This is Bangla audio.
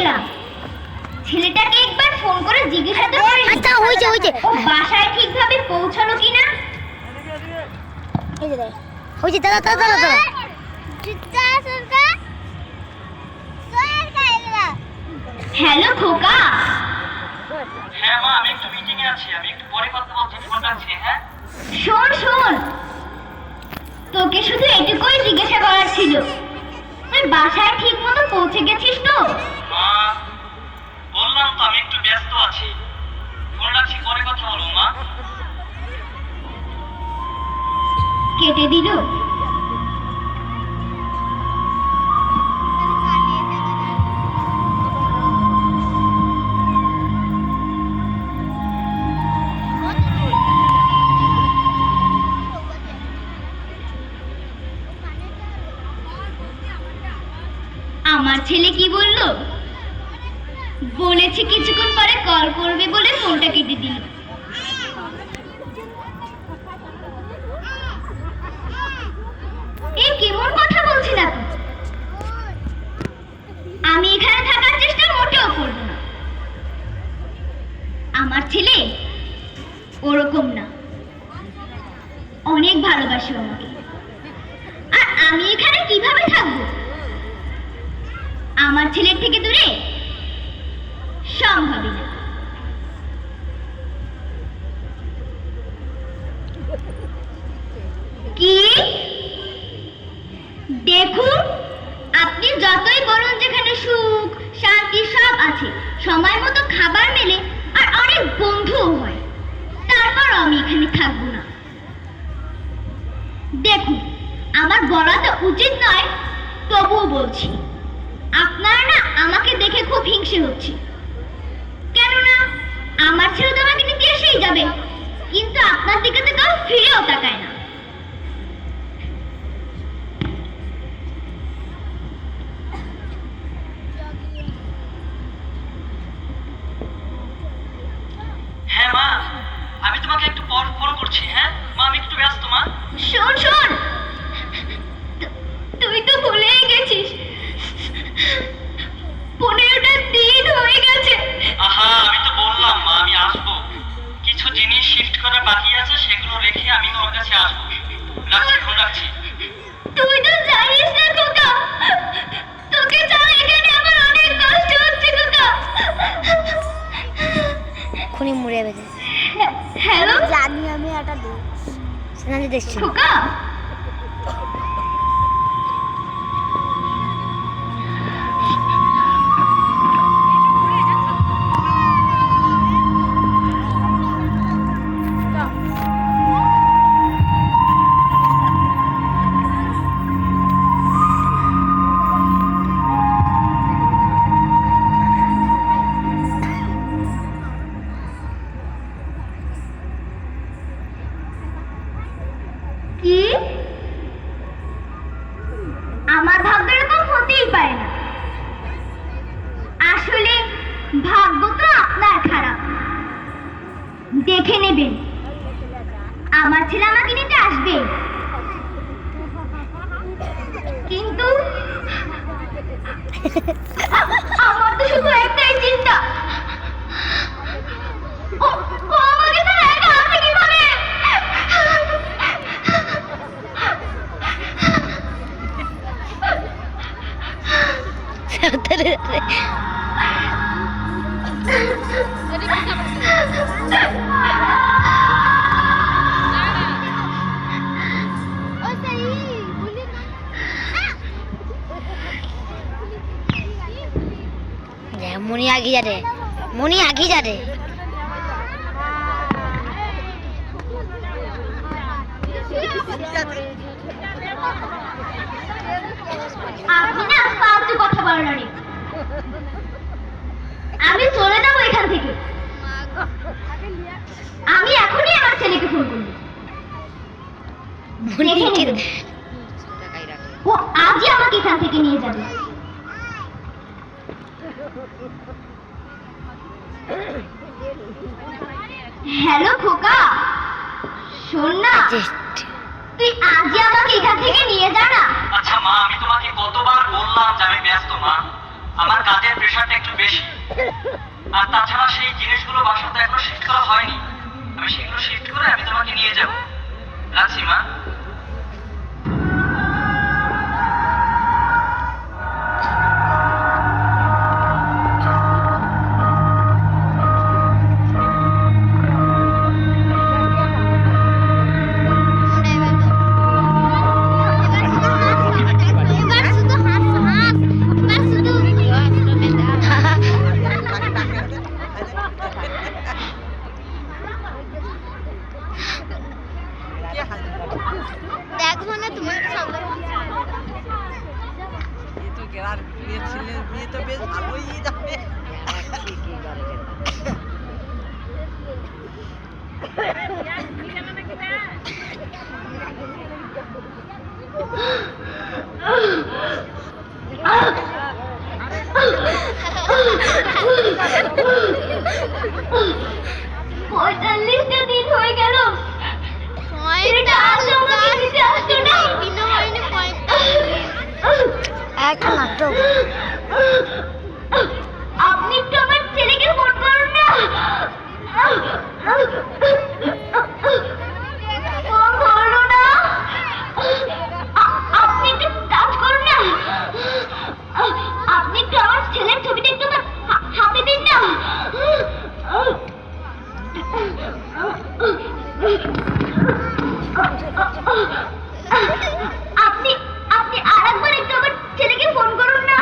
গেলাম। ছেলেটাকে একবার ফোন করে জিজ্ঞাসা তো করি। আচ্ছা হইছে ও বাসায় ঠিকভাবে পৌঁছালো কিনা। এই যে হইছে দাদা হ্যালো খোকা। হ্যাঁ মা, আমি একটু মিটিং এ আছি, আমি একটু পরে কথা বলছি, ফোন রাখছি। হ্যাঁ শোন, তোকে শুধু এটুকুই জিজ্ঞাসা করার ছিল, তুই বাসায় ঠিক মতো পৌঁছে গেছিস তো? মা, বললাম তো আমি একটু ব্যস্ত আছি, ফোন রাখছি, পরে কথা বলবো মা। কেটে দিল। আমার ছেলে কি বললো? বলেছে কিছুক্ষণ পরে কল করবে বলে ফোনটা কেটে দিল। এই কেমন কথা বলছেন আপনি? আমি এখানে থাকার চেষ্টা মোটেও করব না। আমার ছেলে ওরকম না, অনেক ভালোবাসে আমাকে। আর আমি এখানে কিভাবে থাকবো? আমার ছেলের থেকে দূরে সম্ভবই না। কি দেখুন, আপনি যতই বলুন যেখানে সুখ শান্তি সব আছে, সময় মতো খাবার মেলে আর অনেক বন্ধুও হয়, তারপর আমি এখানে থাকবো না। দেখুন, আমার বলা তো উচিত নয়, তবুও বলছি, আপনারা না আমাকে দেখে খুব হিংসে হচ্ছে। কেননা আমার ছেলে তো আমাকে নিতে এসেই যাবে, কিন্তু আপনার দিকে তো কেউ ফিরেও তাকায় না। হ্যাঁ মা, আমি তোমাকে একটু পর ফোন করছি। হ্যাঁ মা, আমি একটু ব্যস্ত মা। শোন, তুই তো ভুলেই গেছিস, 15টা দিন হয়ে গেছে। আহা, আমি তো বললাম মা আমি আসবো, কিছু জিনিস শিফট করা বাকি আছে, সেগুলো রেখে আমি তোমার কাছে আসবো। রাখছি, ফোন রাখছি। তুই তো জানিস না খোকা, তোকে ছাড়া এখানে আমার অনেক কষ্ট হচ্ছে খোকা। খুনি মরে যাবে। হ্যালো, জানি আমি এটা দিই সেনালি দেখছি খোকা। কি? আমার ভাগ্য এরকম হতেই পারে না। আসলে ভাগ্য তো আপনার খারাপ। দেখে নেবেন, আমার ছেলে আমাকে নিতে আসবে, কিন্তু আমার তো শুধু একটাই চিন্তা, ও আমাকে তো একা আছে কিভাবে? মনি আগি যারে, মনি আগি যারে। আপনি না ফালতু কথা বলেন না। আমি চলে যাবো এখান থেকে। আমি এখনই আমার ছেলেকে ফোন করব। দেখে নেবেন, ও আজই আমাকে এখান থেকে নিয়ে যাবে। হ্যালো খোকা, শোন না, তুই আজই আমাকে এখান থেকে নিয়ে যা না। আচ্ছা মা, আমি তোমাকে কতবার বললাম যে আমি ব্যস্ত মা। আমার কাজের প্রেশারটা একটু বেশি। আর তাছাড়া সেই জিনিসগুলো বাসাতে এখনো শিফট করা হয়নি। আমি সেগুলো শিফট করে আমি তোমাকে নিয়ে যাব। রাখছি মা। দেখো না তোমার সামনে ये तो ग्रार ये ছেলে মেয়ে তো বেশ ভালোই যাবে। পঁয়তাল্লিশটা দিন হয়ে গেল ছেলেটা আজও আমাকে নিতে আসতো না। একটা নাটক। আপনি একটু আমার ছেলেকে ফোন করুন না। ফোন করলো না। আপনি একটু টাচ করুন না। আপনি একটু আমার ছেলের ছবিটা একটু আমার হাতে দিন না। আপনি আপনি আরেকবার একটু আমার ছেলেকে ফোন করুন না।